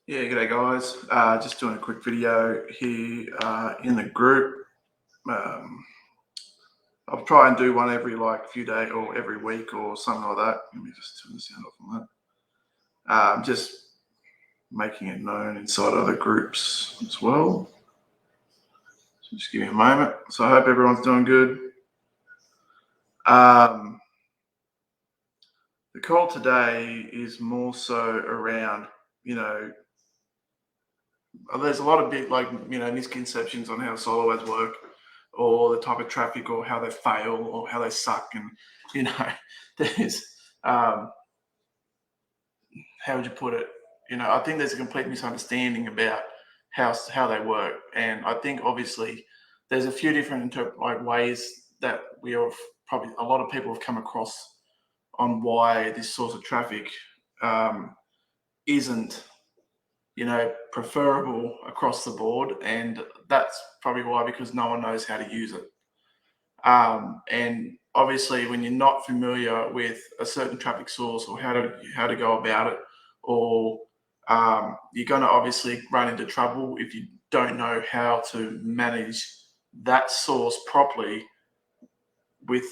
Yeah, g'day guys. Just doing a quick video here in the group. Um, I'll try and do one every few days or every week or something like that. Let me just turn the sound off on that. Just making it known inside other groups as well. So just give me a moment. So I hope everyone's doing good. The call today is more so around, there's a lot of misconceptions on how soloads work, or the type of traffic, or how they fail, or how they suck, and you know, there's how would you put it? I think there's a complete misunderstanding about how they work, and I think obviously there's a few different ways that we have probably a lot of people have come across on why this source of traffic isn't preferable across the board. And that's probably why, because no one knows how to use it. And obviously, when you're not familiar with a certain traffic source, or how to go about it, or you're going to obviously run into trouble if you don't know how to manage that source properly with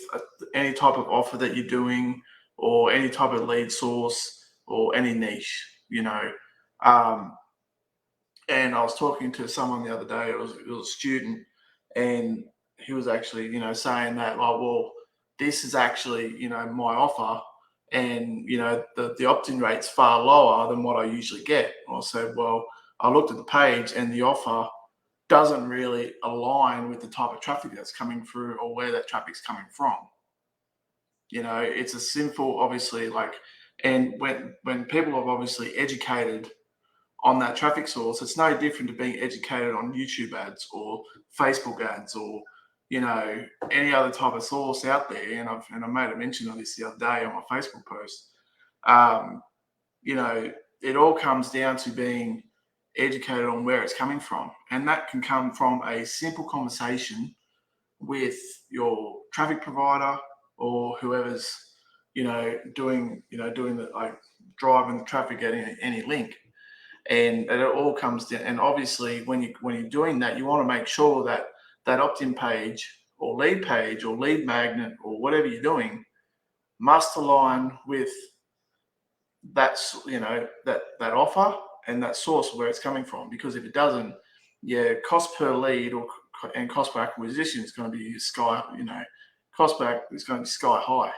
any type of offer that you're doing, or any type of lead source, or any niche. Um, and I was talking to someone the other day. It was a student, and he was actually, saying that, like, well, this is actually, my offer, and the opt-in rate's far lower than what I usually get. I said, well, I looked at the page, and the offer doesn't really align with the type of traffic that's coming through, or where that traffic's coming from. It's a simple, obviously, and when people have obviously educated on that traffic source, it's no different to being educated on YouTube ads, or Facebook ads, or any other type of source out there. And I made a mention of this the other day on my Facebook post. Um, it all comes down to being educated on where it's coming from, and that can come from a simple conversation with your traffic provider, or whoever's doing the driving the traffic at any link. And it all comes down. And obviously, when you're doing that, you want to make sure that that opt-in page, or lead magnet, or whatever you're doing, must align with that's that offer and that source where it's coming from. Because if it doesn't, cost per lead, and cost per acquisition is going to be cost back is going to be sky high.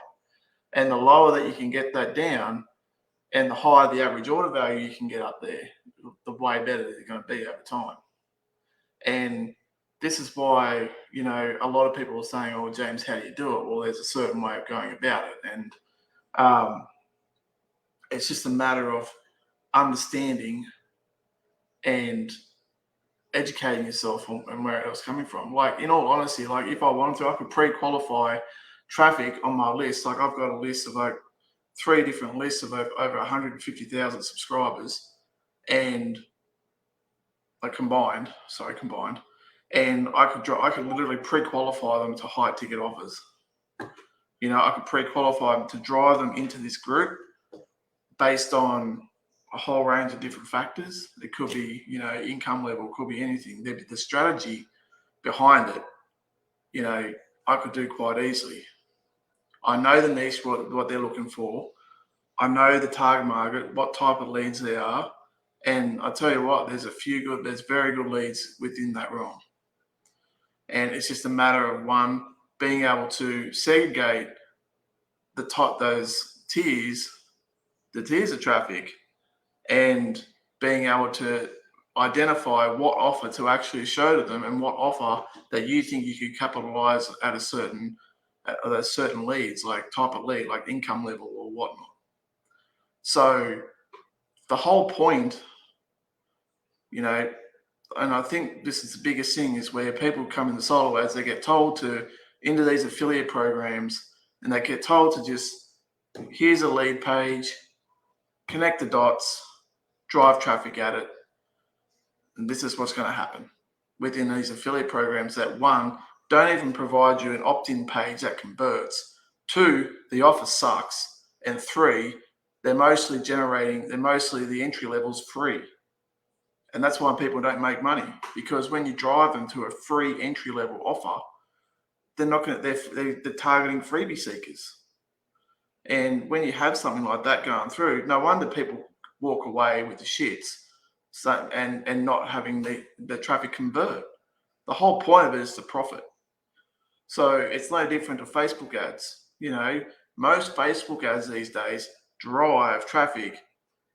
And the lower that you can get that down, and the higher the average order value you can get up there, the way better they're going to be over time. And this is why, a lot of people are saying, oh, James, how do you do it? Well, there's a certain way of going about it. And it's just a matter of understanding and educating yourself on where it was coming from. Like, in all honesty, like, if I wanted to, I could pre-qualify traffic on my list. Like, I've got a list of 3 different lists of over 150,000 subscribers, and combined, and I could literally pre-qualify them to high ticket offers. I could pre-qualify them to drive them into this group based on a whole range of different factors. It could be, income level, could be anything. The strategy behind it, I could do quite easily. I know the niche, what they're looking for. I know the target market, what type of leads they are. And I tell you what, there's very good leads within that realm. And it's just a matter of, one, being able to segregate those tiers, the tiers of traffic, and being able to identify what offer to actually show to them, and what offer that you think you could capitalize at certain leads, like type of lead, like income level or whatnot. So the whole point, and I think this is the biggest thing, is where people come in the solo ads, they get told to into these affiliate programs, and they get told to just, here's a lead page, connect the dots, drive traffic at it, and this is what's going to happen within these affiliate programs that, one, don't even provide you an opt-in page that converts, 2, the offer sucks, and 3, the entry level's free. And that's why people don't make money, because when you drive them to a free entry level offer, they're not going to, they're targeting freebie seekers. And when you have something like that going through, no wonder people walk away with the shits. So, and not having the traffic convert. The whole point of it is to profit. So it's no different to Facebook ads. Most Facebook ads these days drive traffic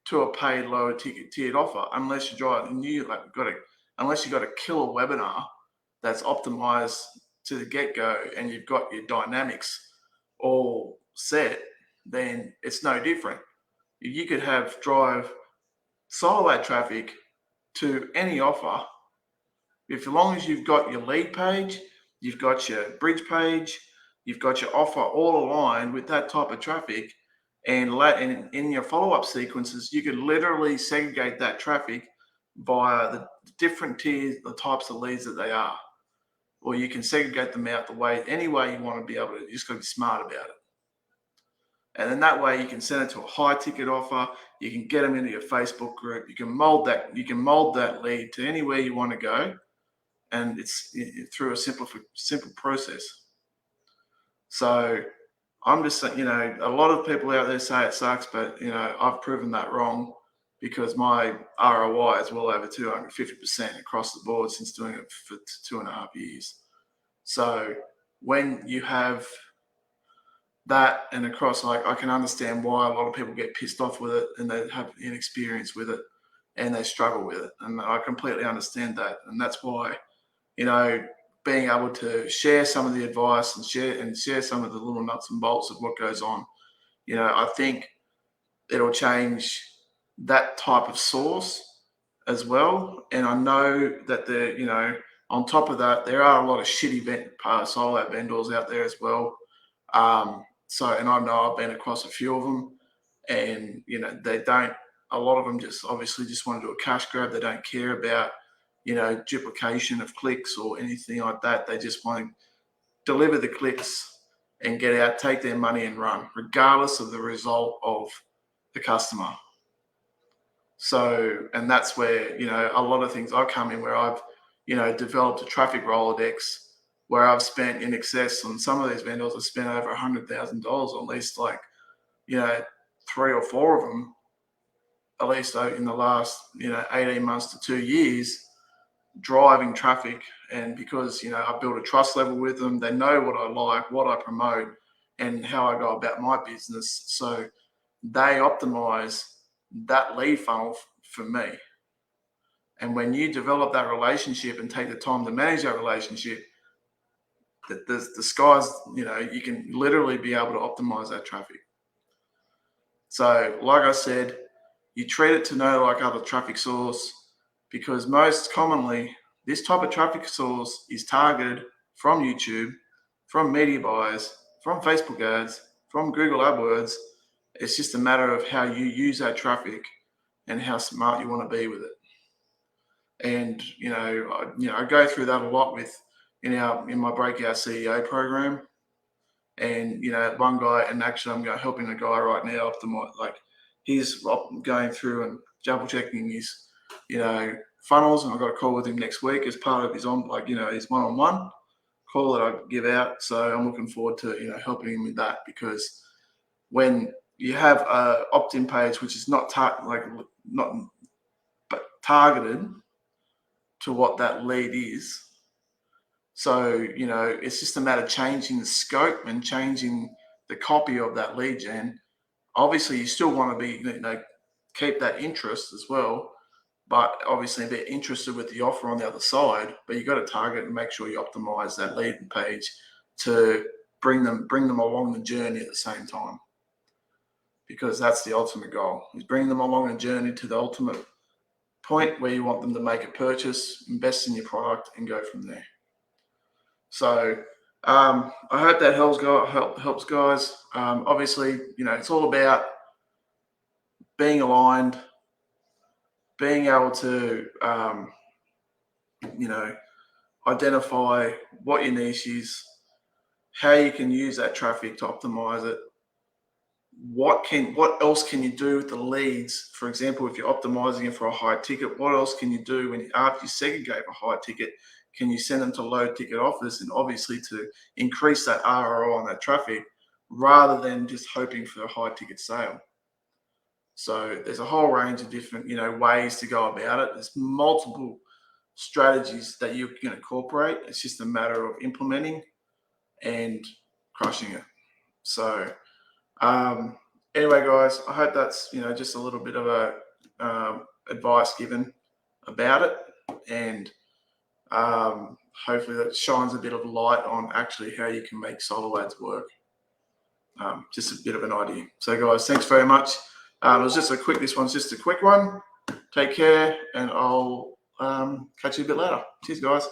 to a paid lower ticket tiered offer, unless you drive and unless you got a killer webinar that's optimized to the get-go and you've got your dynamics all set, then it's no different. You could have drive soload traffic to any offer, as long as you've got your lead page, you've got your bridge page, you've got your offer all aligned with that type of traffic, and in your follow-up sequences, you could literally segregate that traffic via the different tiers, the types of leads that they are. Or you can segregate them out any way you want to be able to. You just got to be smart about it. And then that way you can send it to a high ticket offer. You can get them into your Facebook group. You can mold that lead to anywhere you want to go. And it's through a simple process. So I'm just saying, a lot of people out there say it sucks, but I've proven that wrong, because my ROI is well over 250% across the board since doing it for 2.5 years. So when you have that, and across, I can understand why a lot of people get pissed off with it, and they have inexperience with it, and they struggle with it, and I completely understand that. And that's why being able to share some of the advice and share some of the little nuts and bolts of what goes on, I think it'll change that type of source as well. And I know that on top of that, there are a lot of shitty solo vendors out there as well. And I know I've been across a few of them, and a lot of them just obviously just want to do a cash grab. They don't care about duplication of clicks or anything like that. They just want to deliver the clicks and get out, take their money and run, regardless of the result of the customer. So, and that's where, a lot of things I come in, where I've, developed a traffic rolodex, where I've spent in excess on some of these vendors. I've spent over $100,000, or at least 3 or 4 of them, at least in the last, 18 months to 2 years, driving traffic. And because I built a trust level with them, they know what I like, what I promote, and how I go about my business. So they optimize that lead funnel for me. And when you develop that relationship and take the time to manage that relationship, the sky's, you can literally be able to optimize that traffic. So like I said, you treat it to know like other traffic source, because most commonly this type of traffic source is targeted from YouTube, from media buyers, from Facebook ads, from Google AdWords. It's just a matter of how you use that traffic and how smart you want to be with it. And I go through that a lot with in my Breakout CEO program. And one guy, and actually I'm helping a guy right now optimize, he's going through and double checking his funnels, and I've got a call with him next week as part of his his one-on-one call that I give out. So I'm looking forward to helping him with that, because when you have a opt-in page which is not targeted to what that lead is, so it's just a matter of changing the scope and changing the copy of that lead gen. Obviously, you still want to be keep that interest as well, but obviously they're interested with the offer on the other side. But you got to target and make sure you optimize that lead page to bring them along the journey at the same time, because that's the ultimate goal, is bring them along a journey to the ultimate point where you want them to make a purchase, invest in your product, and go from there. So I hope that helps guys. Obviously, it's all about being aligned, being able to, identify what your niche is, how you can use that traffic to optimize it, what else can you do with the leads? For example, if you're optimizing it for a high ticket, what else can you do when after you segregate a high ticket? Can you send them to low ticket offers, and obviously to increase that ROI on that traffic rather than just hoping for a high ticket sale? So there's a whole range of different, ways to go about it. There's multiple strategies that you can incorporate. It's just a matter of implementing and crushing it. So anyway, guys, I hope that's just a little bit of a advice given about it, and hopefully that shines a bit of light on actually how you can make solo ads work. Just a bit of an idea. So guys, thanks very much. It was just this one's just a quick one. Take care, and I'll catch you a bit later. Cheers, guys.